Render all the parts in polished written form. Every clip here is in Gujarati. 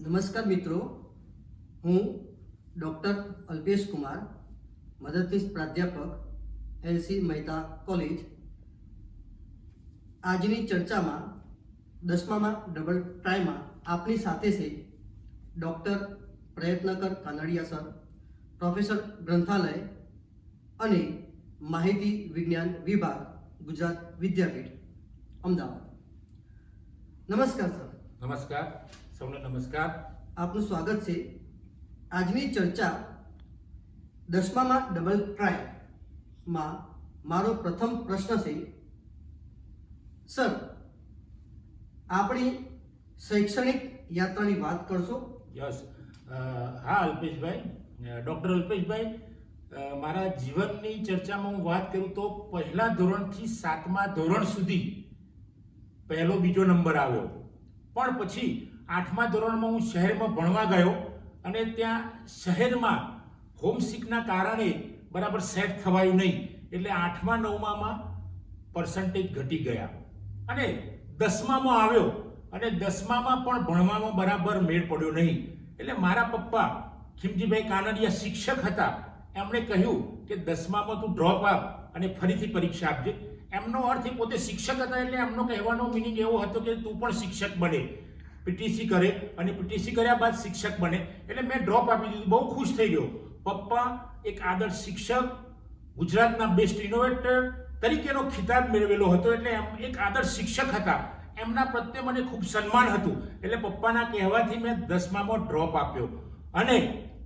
નમસ્કાર મિત્રો, હું ડૉક્ટર અલ્પેશ કુમાર, મદદનીશ પ્રાધ્યાપક એલસી મહેતા કોલેજ. આજની ચર્ચામાં 10મામાં ડબલ ટ્રાયમાં આપની સાથે છે ડૉક્ટર પ્રયત્નકર કાનડિયા સર, પ્રોફેસર ગ્રંથાલય અને માહિતી વિજ્ઞાન વિભાગ, ગુજરાત વિદ્યાપીઠ, અમદાવાદ. નમસ્કાર સર. નમસ્કાર, સૌને નમસ્કાર. આપનું સ્વાગત છે. આજની ચર્ચા 10મામાં ડબલ ટ્રાયમાં મારો પ્રથમ પ્રશ્ન છે, સર આપણી શૈક્ષણિક યાત્રાની વાત કરશો? યસ, હા અલ્પેશભાઈ, ડૉક્ટર અલ્પેશભાઈ, મારા જીવનની ચર્ચામાં હું વાત કરું તો પહેલા ધોરણથી 7મા ધોરણ સુધી પહેલો બીજો નંબર આવ્યો, પણ પછી 8મા ધોરણમાં હું શહેરમાં ભણવા ગયો અને ત્યાં શહેરમાં હોમસિકના કારણે બરાબર સેટ થવાયું નહીં, એટલે 8મા 9મામાં પર્સન્ટેજ ઘટી ગયા અને 10મામાં આવ્યો અને 10મામાં પણ ભણવામાં બરાબર મેળ પડ્યો નહીં. એટલે મારા પપ્પા ખીમજીભાઈ કાનડિયા શિક્ષક હતા, એમણે કહ્યું કે 10મામાં તું ડ્રોપ આપ અને ફરીથી પરીક્ષા આપજે. એમનો અર્થ એ પોતે શિક્ષક હતા એટલે એમનો કહેવાનો મિનિંગ એવો હતો કે તું પણ શિક્ષક બને, પીટીસી કરે અને પીટીસી કર્યા બાદ શિક્ષક બને. એટલે મેં ડ્રોપ આપી દીધું, બહુ ખુશ થઈ ગયો. પપ્પા એક આદર્શ શિક્ષક, ગુજરાતના બેસ્ટ ઇનોવેટર તરીકેનો ખિતાબ મેળવેલો હતો, એટલે એક આદર્શ શિક્ષક હતા, એમના પ્રત્યે મને ખૂબ સન્માન હતું. એટલે પપ્પાના કહેવાથી મેં 10મામાં ડ્રોપ આપ્યો અને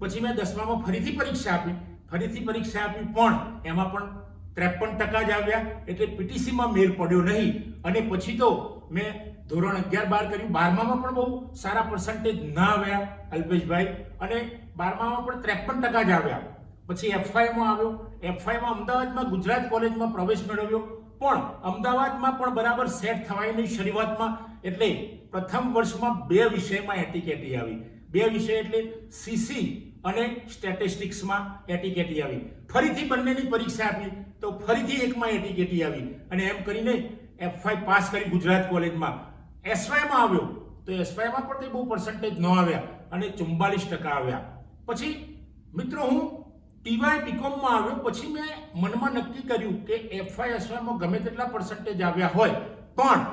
પછી મેં 10મામાં ફરીથી પરીક્ષા આપી પણ એમાં પણ 53% જ આવ્યા, એટલે પીટીસીમાં મેળ પડ્યો નહીં. અને પછી તો મેં ધોરણ 11-12 કર્યું. 12મામાં પણ બહુ સારા પર્સન્ટેજ ના આવ્યા અલ્પેશભાઈ, અને 12મામાં પણ 53% જ આવ્યા. પછી એફવાયમાં આવ્યો. એફવાયમાં અમદાવાદમાં ગુજરાત કોલેજમાં પ્રવેશ મેળવ્યો, પણ અમદાવાદમાં પણ બરાબર સેટ થવાય નહીં શરૂઆતમાં. એટલે પ્રથમ વર્ષમાં 2 વિષયમાં એટીકેટી આવી. 2 વિષય એટલે સીસી અને સ્ટેટિસ્ટિક્સમાં એટીકેટી આવી. ફરીથી બંનેની પરીક્ષા આપી તો ફરીથી એકમાં એટીકેટી આવી અને એમ કરીને એફવાય પાસ કરી ગુજરાત કોલેજમાં. એસવાયમાં આવ્યો તો એસવાયમાં પણ તે બહુ પર્સન્ટેજ ન આવ્યા અને 44% આવ્યા. પછી મિત્રો હું ટીવાય બીકોમમાં આવ્યો. પછી મેં મનમાં નક્કી કર્યું કે એફવાય એસવાયમાં ગમે તેટલા પર્સન્ટેજ આવ્યા હોય પણ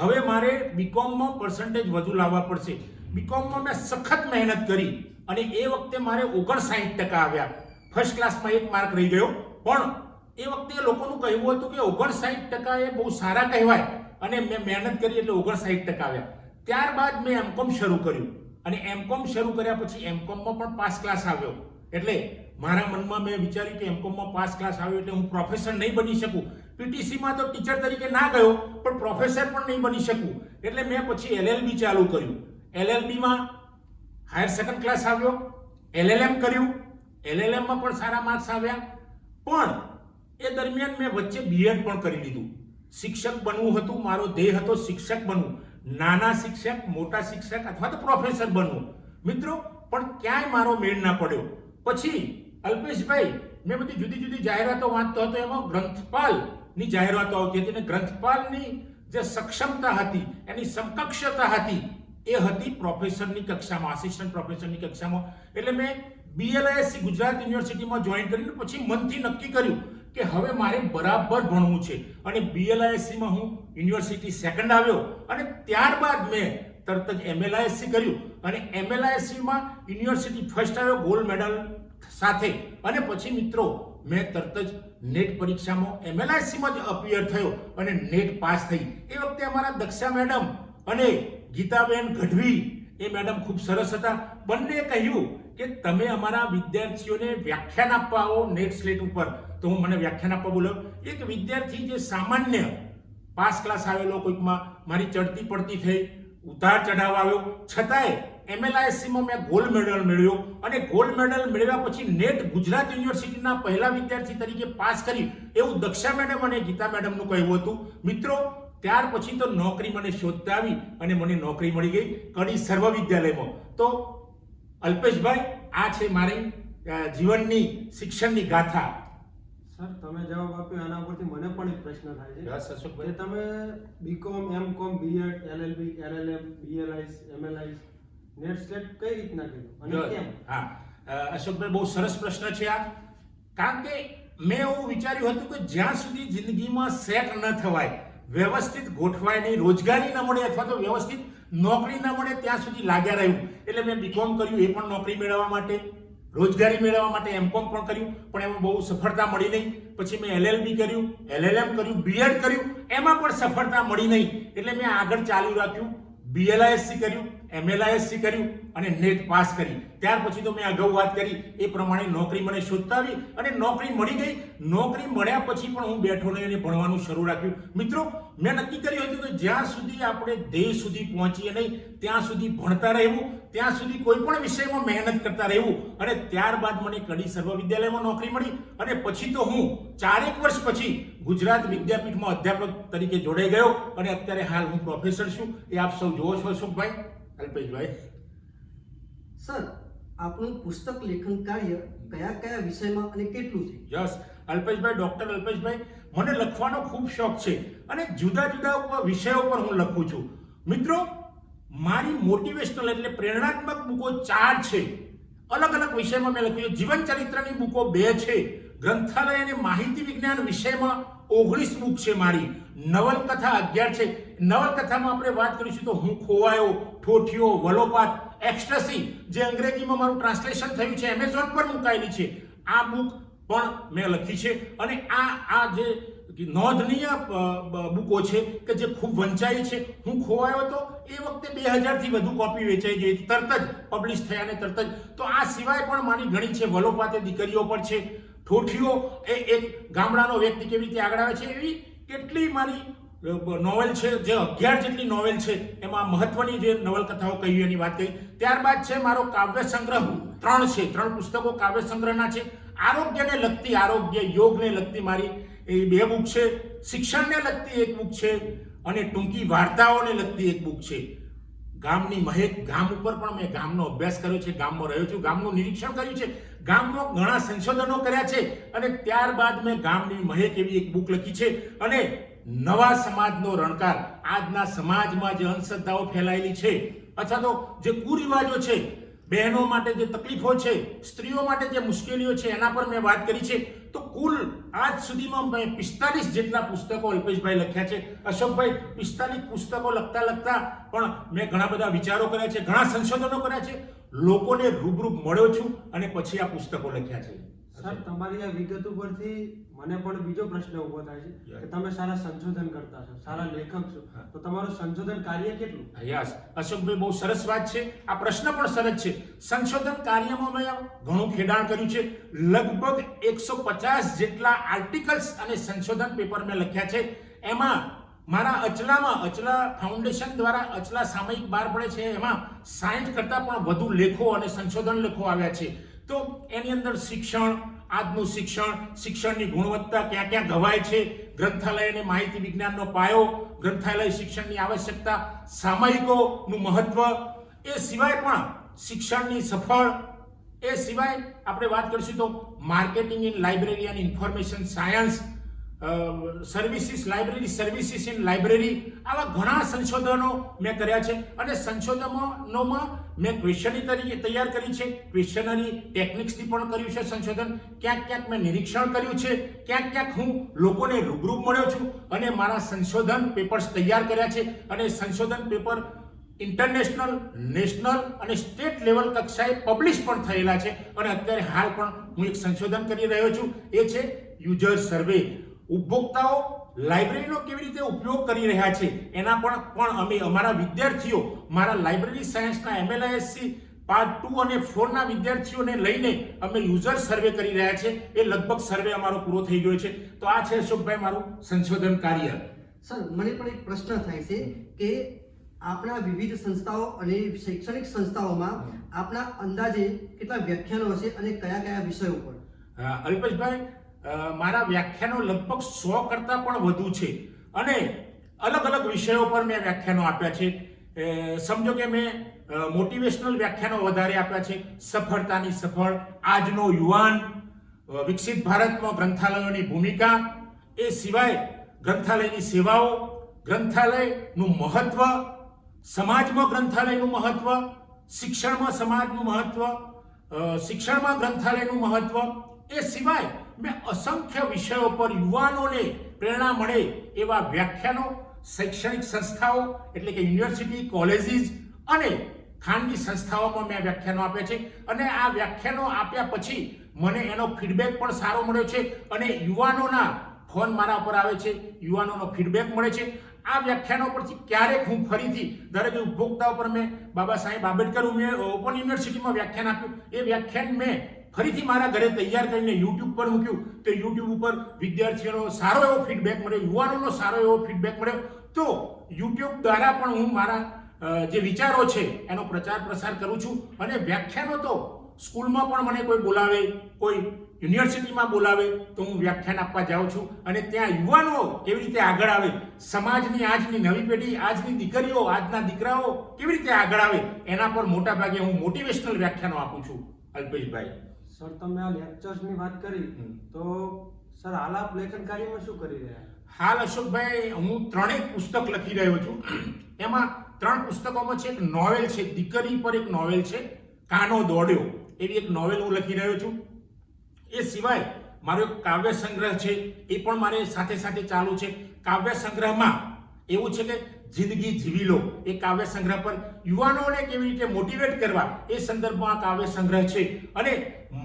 હવે મારે બીકોમમાં પર્સન્ટેજ વધુ લાવવા પડશે. બીકોમમાં મેં સખત મહેનત કરી અને એ વખતે મારે 59% આવ્યા. ફર્સ્ટ ક્લાસમાં 1 માર્ક રહી ગયો, પણ એ વખતે લોકોનું કહેવું હતું કે 59% એ બહુ સારા કહેવાય, અને મેં મહેનત કરી એટલે 59% આવ્યા. ત્યારબાદ મેં એમકોમ શરૂ કર્યું અને એમકોમ શરૂ કર્યા પછી એમકોમમાં પણ પાસ ક્લાસ આવ્યો. એટલે મારા મનમાં મેં વિચાર્યું કે એમકોમમાં પાસ ક્લાસ આવ્યો એટલે હું પ્રોફેસર નહીં બની શકું. પીટીસીમાં તો ટીચર તરીકે ના ગયો પણ પ્રોફેસર પણ નહીં બની શકું. એટલે મેં પછી એલએલબી ચાલુ કર્યું. એલએલબીમાં હાયર સેકન્ડ ક્લાસ આવ્યો, એલએલએમ કર્યું, એલએલએમમાં પણ સારા માર્ક્સ આવ્યા. પણ એ દરમિયાન મેં વચ્ચે બીએડ પણ કરી લીધું. શિક્ષક બનવું હતું, મારો ધ્યેય હતો શિક્ષક બનવું, નાના શિક્ષક, મોટા શિક્ષક અથવા તો પ્રોફેસર બનવું મિત્રો. પણ ક્યાંય મારો મેળ ના પડ્યો. પછી અલ્પેશભાઈ, મેં બધી જુદી જુદી જાહેરાતો વાંચતો હતો, એમાં ગ્રંથપાલની જાહેરાતો આવતી હતી અને ગ્રંથપાલની જે સક્ષમતા હતી, એની સમકક્ષતા હતી, એ હતી પ્રોફેસરની કક્ષામાં, આસિસ્ટન્ટ પ્રોફેસરની કક્ષામાં. એટલે મેં BLISC ગુજરાત યુનિવર્સિટીમાં જોઈન કરીને પછી મનથી નક્કી કર્યું કે હવે મારે બરાબર ભણવું છે. અને BLISCમાં હું યુનિવર્સિટી સેકન્ડ આવ્યો અને ત્યારબાદ મેં તરત જ MLISC કર્યું અને MLISCમાં યુનિવર્સિટી ફર્સ્ટ આવ્યો ગોલ્ડ મેડલ સાથે. અને પછી મિત્રો મેં તરત જ નેટ પરીક્ષામાં MLISCમાં જ અપિયર થયો અને નેટ પાસ થઈ. એ વખતે અમારા દક્ષા મેડમ અને ગીતાબેન ગઢવી, એ મેડમ ખૂબ સરસ હતા. બંને કહ્યું કે તમે અમારા વિદ્યાર્થીઓને વ્યાખ્યાન આપવા આવો નેટ સ્લેટ ઉપર. તો હું મને વ્યાખ્યાન આપવા બોલાવ્યો. એક વિદ્યાર્થી જે સામાન્ય પાસ ક્લાસ આવેલો, કોઈકમાં મારી ચડતી પડતી થઈ, ઉતાર ચઢાવ આવ્યો, છતાંય MLISCમાં મેં ગોલ્ડ મેડલ મેળવ્યો અને ગોલ્ડ મેડલ મેળવ્યા પછી નેટ ગુજરાત યુનિવર્સિટીના પહેલા વિદ્યાર્થી તરીકે પાસ કરી, એવું દક્ષા મેડમ અને ગીતા મેડમનું કહેવું હતું. મિત્રો ત્યાર પછી તો નોકરી મને શોધતા આવી અને મને નોકરી મળી ગઈ કડી સર્વ વિદ્યાલયમાં. તો અલ્પેશભાઈ, આ છે મારી જીવનની શિક્ષણની ગાથા. સર, તમે જવાબ આપ્યો આના પરથી મને પણ એક પ્રશ્ન થાય છે. યસ અશોકભાઈ. કે તમે B Com, M Com, B Ed, LLB, LLM, BLIS, MLIS NET SLET કઈ રીતના કર્યું અને જો, કેમ? હા અશોકભાઈ બહુ સરસ પ્રશ્ન છે આ. કારણ કે મેં એવું વિચાર્યું હતું કે જ્યાં સુધી જિંદગીમાં સેટ ન થવાય, વ્યવસ્થિત ગોઠવાય નહીં, રોજગારી ન મળે અથવા તો વ્યવસ્થિત નોકરી ન મળે ત્યાં સુધી લાગ્યા રહ્યું. એટલે મેં બીકોમ કર્યું એ પણ નોકરી મેળવવા માટે, રોજગારી મેળવવા માટે એમકોમ પણ કર્યું, પણ એમાં બહુ સફળતા મળી નહીં. પછી મેં LLB કર્યું, LLM કર્યું, BEd કર્યું, એમાં પણ સફળતા મળી નહીં. એટલે મેં આગળ ચાલુ રાખ્યું, BLISC કર્યું, MLISC કર્યું અને નેટ પાસ કરી. ત્યાર પછી તો મેં અગાઉ વાત કરી એ પ્રમાણે નોકરી મને શોધતા આવી અને નોકરી મળી ગઈ. નોકરી મળ્યા પછી પણ હું બેઠો નહીં અને ભણવાનું શરૂ રાખ્યું. મિત્રો, મેં નક્કી કર્યું હતું કે જ્યાં સુધી આપણે ધ્યેય સુધી પહોંચીએ નહીં ત્યાં સુધી ભણતા રહેવું, ત્યાં સુધી કોઈ પણ વિષયમાં મહેનત કરતા રહેવું. અને ત્યારબાદ મને કડી સર્વવિદ્યાલયમાં નોકરી મળી અને પછી તો હું 4 વર્ષ પછી ગુજરાત વિદ્યાપીઠમાં અધ્યાપક તરીકે જોડાઈ ગયો અને અત્યારે હાલ હું પ્રોફેસર છું. એ આપ સૌ જોવો છો અશોકભાઈ, અલ્પેશભાઈ. સર, આપનું પુસ્તક લેખન કાર્ય કયા કયા વિષયમાં અને કેટલું છે? યસ અલ્પેશભાઈ, ડોક્ટર અલ્પેશભાઈ, મને લખવાનો ખૂબ શોખ છે અને જુદા જુદા વિષયો પર હું લખું છું. મિત્રો, મારી મોટિવેશનલ એટલે પ્રેરણાત્મક બુકો 4 છે. અલગ અલગ વિષયમાં મેં લખ્યું છે. જીવન ચરિત્રની બુકો 2 છે. ગ્રંથાલય અને માહિતી વિજ્ઞાન વિષયમાં 19 બુક છે મારી. નવલકથા 11 છે. નવલકથામાં આપણે વાત કરીશું તો હું ખોવાયો, ઠોઠિયો, વલોપાત, એક્સ્ટસી, જે અંગ્રેજીમાં મારું ટ્રાન્સલેશન થયું છે, એમેઝોન પર મુકાયેલી છે. આ બુક પણ મેં લખી છે. અને આ જે નોંધનીય બુકો છે કે જે ખૂબ વંચાઈ છે. હું ખોવાયો તો એ વખતે 2000 થી વધુ કોપી વેચાઈ ગઈ, તરત જ પબ્લિશ થયા અને તરત જ. તો આ સિવાય પણ મારી ઘણી છે. વલોપાતે દીકરીઓ પર છે, ઠોઠિયો એ એક ગામડાનો વ્યક્તિ કેવી રીતે આગળ આવે છે, એવી કેટલી મારી નોવેલ છે. જે 11 જેટલી નોવેલ છે એમાં મહત્વની જે નવલકથાઓ કહી એની વાત કહી. ત્યારબાદ છે મારો કાવ્ય સંગ્રહ 3 છે. 3 પુસ્તકો કાવ્ય સંગ્રહના છે. આરોગ્યને લગતી, આરોગ્ય યોગને લગતી મારી એ 2 બુક છે. શિક્ષણને લગતી 1 બુક છે અને ટૂંકી વાર્તાઓને લગતી 1 બુક છે. ગામની મહેક, ગામ ઉપર પણ મેં ગામનો અભ્યાસ કર્યો છે, ગામમાં રહ્યો છું, ગામનું નિરીક્ષણ કર્યું છે, ગામમાં ઘણા સંશોધનો કર્યા છે અને ત્યારબાદ મેં ગામની મહેક એવી 1 બુક લખી છે. અને નવા સમાજનો રણકાર, આજના સમાજમાં જે અંધશ્રદ્ધાઓ ફેલાયેલી છે અથવા તો જે કુરિવાજો છે, બહેનો માટે જે તકલીફો છે, સ્ત્રીઓ માટે જે મુશ્કેલીઓ છે, એના પર મેં વાત કરી છે. તો કુલ આજ સુધીમાં મેં 45 જેટલા પુસ્તકો અલ્પેશભાઈ લખ્યા છે. અશોકભાઈ, 45 પુસ્તકો લખતા પણ મેં ઘણા બધા વિચારો કર્યા છે, ઘણા સંશોધનો કર્યા છે, લોકોને રૂબરૂ મળ્યો છું અને પછી આ પુસ્તકો લખ્યા છે. સર, તમારી આ વિગત ઉપરથી મને પણ બીજો પ્રશ્ન ઉભો થાય છે કે તમે સારા સંશોધન કરતા છો, સારા લેખક છો, તો તમારું સંશોધન કાર્ય કેટલું? યસ અશોકભાઈ, બહુ સરસ વાત છે. આ પ્રશ્ન પણ સરસ છે. સંશોધન કાર્યમાં મેં ઘણું ખેડાણ કર્યું છે. લગભગ 150 જેટલા આર્ટિકલ્સ અને સંશોધન પેપર મેં લખ્યા છે. એમાં મારા અચલા ફાઉન્ડેશન દ્વારા અચલા સામયિક બહાર પડે છે, એમાં 60 કરતાં પણ વધુ લેખો અને સંશોધન લેખો આવ્યા છે. તો એની અંદર શિક્ષણ, આજનું શિક્ષણ, શિક્ષણની ગુણવત્તા ક્યાં ક્યાં ઘવાય છે, ગ્રંથાલય અને માહિતી વિજ્ઞાનનો પાયો, ગ્રંથાલય શિક્ષણની આવશ્યકતા, સામયિકોનું મહત્વ, એ સિવાય પણ શિક્ષણની સફળ, એ સિવાય આપણે વાત કરીશું તો marketing in library and information science, services, library services in library, આવા ઘણા સંશોધનો મેં કર્યા છે. અને સંશોધનોમાં મેં ક્વેશ્ચનરી તૈયાર કરી છે, ક્વેશ્ચનરી ટેકનિક્સથી પણ કર્યું છે સંશોધન. ક્યાંક ક્યાંક મેં નિરીક્ષણ કર્યું છે, ક્યાંક ક્યાંક હું લોકોને રૂબરૂ મળ્યો છું અને મારા સંશોધન પેપર્સ તૈયાર કર્યા છે. અને સંશોધન પેપર ઇન્ટરનેશનલ, નેશનલ અને સ્ટેટ લેવલ કક્ષાએ પબ્લિશ પણ થયેલા છે. અને અત્યારે હાલ પણ હું એક સંશોધન કરી રહ્યો છું, એ છે યુઝર સર્વે. ઉપભોક્તાઓ લાઇબ્રેરીનો કેવી રીતે ઉપયોગ કરી રહ્યા છે એના પણ અમે અમારા વિદ્યાર્થીઓ, મારા લાઇબ્રેરી સાયન્સના MLISC પાર્ટ 2 અને 4 ના વિદ્યાર્થીઓને લઈને અમે યુઝર સર્વે કરી રહ્યા છે. એ લગભગ સર્વે અમારો પૂરો થઈ ગયો છે. તો આ છે અશોકભાઈ મારું સંશોધન કાર્ય. સર, મને પણ એક પ્રશ્ન થાય છે કે આપણા વિવિધ સંસ્થાઓ અને શૈક્ષણિક સંસ્થાઓમાં આપના અંદાજે કેટલા વ્યાખ્યાનો હશે અને કયા કયા વિષયો પર? અલ્પેશભાઈ, મારા વ્યાખ્યાનો લગભગ 100 કરતાં પણ વધુ છે અને અલગ અલગ વિષયો પર મેં વ્યાખ્યાનો આપ્યા છે. સમજો કે મેં મોટિવેશનલ વ્યાખ્યાનો વધારે આપ્યા છે. સફળતાની સફળ, આજનો યુવાન, વિકસિત ભારતમાં ગ્રંથાલયોની ભૂમિકા, એ સિવાય ગ્રંથાલયની સેવાઓ, ગ્રંથાલયનું મહત્વ, સમાજમાં ગ્રંથાલયનું મહત્વ, શિક્ષણમાં સમાજનું મહત્વ, શિક્ષણમાં ગ્રંથાલયનું મહત્વ, એ સિવાય મેં અસંખ્ય વિષયો પર યુવાનોને પ્રેરણા મળે એવા વ્યાખ્યાનો શૈક્ષણિક સંસ્થાઓ એટલે કે યુનિવર્સિટી, કોલેજીસ અને ખાનગી સંસ્થાઓમાં મેં વ્યાખ્યાનો આપ્યા છે અને આ વ્યાખ્યાનો આપ્યા પછી મને એનો ફીડબેક પણ સારો મળ્યો છે અને યુવાનોના ફોન મારા પર આવે છે, યુવાનોનો ફીડબેક મળે છે. આ વ્યાખ્યાનો પરથી ક્યારેક હું ફરીથી દરેક ઉપભોક્તાઓ પર મેં બાબા સાહેબ આંબેડકર ઓપન યુનિવર્સિટીમાં વ્યાખ્યાન આપ્યું. એ વ્યાખ્યાન મેં ફરીથી મારા ઘરે તૈયાર કરીને યુટ્યુબ પર મૂક્યું તો યુટ્યુબ ઉપર વિદ્યાર્થીઓનો સારો એવો ફીડબેક મળ્યો, યુવાનોનો સારો એવો ફીડબેક મળ્યો. તો યુટ્યુબ દ્વારા પણ હું મારા જે વિચારો છે એનો પ્રચાર પ્રસાર કરું છું અને વ્યાખ્યાનો તો સ્કૂલમાં પણ મને કોઈ બોલાવે, કોઈ યુનિવર્સિટીમાં બોલાવે તો હું વ્યાખ્યાન આપવા જાઉં છું અને ત્યાં યુવાનો કેવી રીતે આગળ આવે, સમાજની આજની નવી પેઢી, આજની દીકરીઓ, આજના દીકરાઓ કેવી રીતે આગળ આવે એના પર મોટા ભાગે હું મોટિવેશનલ વ્યાખ્યાનો આપું છું. અલ્પેશભાઈ, સર તમે આ લેક્ચર્સની વાત કરી તો સર હાલ આપ લેખન કાર્યમાં શું કરી રહ્યા? હાલ અશોકભાઈ હું 3 પુસ્તક લખી રહ્યો છું. એમાં 3 પુસ્તકોમાં છે એક નોવેલ છે, દીકરી પર એક નોવેલ છે, કાનો દોડ્યો, એવી એક નોવેલ હું લખી રહ્યો છું. એ સિવાય મારો એક કાવ્ય સંગ્રહ છે એ પણ મારે સાથે સાથે ચાલુ છે. કાવ્ય સંગ્રહમાં એવું છે કે જિંદગી જીવી લો, એ કાવ્ય સંગ્રહ પર યુવાનોને કેવી રીતે મોટિવેટ કરવા એ સંદર્ભમાં આ કાવ્ય સંગ્રહ છે. અને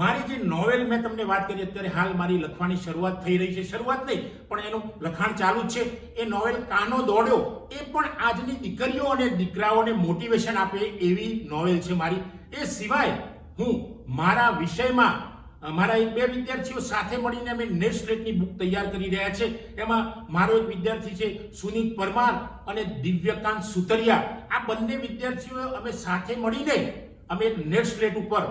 મારી જે નોવેલ મેં તમને વાત કરી અત્યારે હાલ મારી લખવાની શરૂઆત થઈ રહી છે, શરૂઆત નહીં પણ એનું લખાણ ચાલુ જ છે. એ નોવેલ કાનો દોડ્યો એ પણ આજની દીકરીઓ અને દીકરાઓને મોટિવેશન આપે એવી નોવેલ છે મારી. એ સિવાય હું મારા વિષયમાં મારા 2 વિદ્યાર્થીઓ સાથે મળીને અમે નેટ સ્લેટની બુક તૈયાર કરી રહ્યા છે. એમાં મારો એક વિદ્યાર્થી છે સુનીત પરમાર અને દિવ્યકાંત સુતરિયા. આ બંને વિદ્યાર્થીઓ અમે સાથે મળીને અમે એક નેટ સ્લેટ ઉપર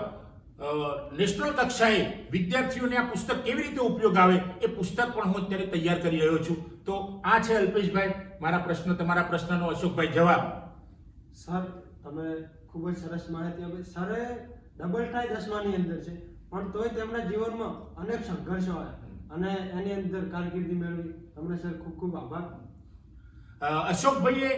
નેશનલ કક્ષાએ વિદ્યાર્થીઓને આ પુસ્તક કેવી રીતે ઉપયોગ આવે એ પુસ્તક પણ હું અત્યારે તૈયાર કરી રહ્યો છું. તો આ છે અલ્પેશભાઈ મારા પ્રશ્ન, તમારા પ્રશ્નનો અશોકભાઈ જવાબ. સર તમે ખૂબ જ સરસ માહિતી આપી. સરે ડબલ ટ્રાય 10માની અંદર છે પણ તોય તેમના જીવનમાં અનેક સંઘર્ષો આવ્યા અને એની અંદર કારકિર્દી મેળવી. તમને સર ખૂબ ખૂબ આભાર. અશોકભાઈએ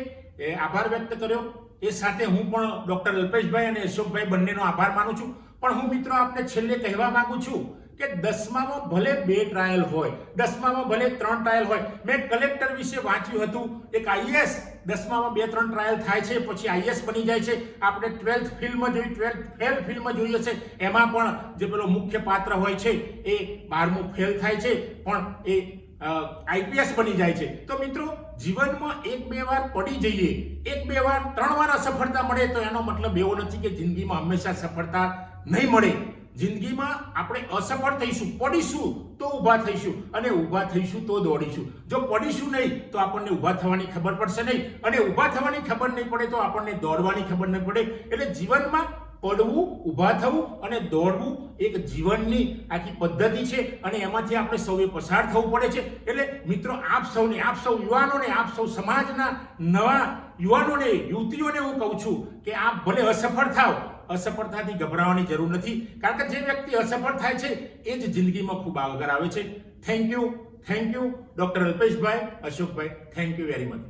આભાર વ્યક્ત કર્યો, એ સાથે હું પણ ડોક્ટર અલ્પેશભાઈ અને અશોકભાઈ બંનેનો આભાર માનું છું. પણ હું મિત્રો આપને છેલ્લે કહેવા માંગુ છું કે 10મામાં ભલે 2 ટ્રાયલ હોય, 10મામાં ભલે 3 ટ્રાયલ હોય. મેં કલેક્ટર વિશે વાંચ્યું હતું, એક આઈએએસ 10મામાં 2-3 ટ્રાયલ થાય છે પછી આઈએએસ બની જાય છે. આપણે 12th ફિલ્મ જોઈ, 12th ફેલ ફિલ્મ જોઈએ છે, એમાં પણ જે પેલો મુખ્ય પાત્ર હોય છે એ 12મું ફેલ થાય છે પણ એ આઈપીએસ બની જાય છે. તો મિત્રો જીવનમાં 1-2 વાર પડી જઈએ, 1-2 વાર 3 વાર અસફળતા મળે તો એનો મતલબ એવો નથી કે જિંદગીમાં હંમેશા સફળતા નહીં મળે. જિંદગીમાં આપણે અસફળ થઈશું, પડીશું તો ઊભા થઈશું અને ઊભા થઈશું તો દોડીશું. જો પડીશું નહીં તો આપણને ઊભા થવાની ખબર પડશે નહીં અને ઊભા થવાની ખબર નહીં પડે તો આપણને દોડવાની ખબર નહીં પડે. એટલે જીવનમાં પડવું, ઊભા થવું અને દોડવું એક જીવનની આખી પદ્ધતિ છે અને એમાંથી આપણે સૌએ પસાર થવું પડે છે. એટલે મિત્રો આપ સૌને, આપ સૌ યુવાનોને, આપ સૌ સમાજના નવા યુવાનોને, યુવતીઓને હું કહું છું કે આપ ભલે અસફળ થાવ, અસફળતાથી ગભરાવાની જરૂર નથી, કારણ કે જે વ્યક્તિ અસફળ થાય છે એ જ જિંદગીમાં ખૂબ આગળ આવે છે. Thank you doctor Alpeshbhai, Ashokbhai, thank you very much.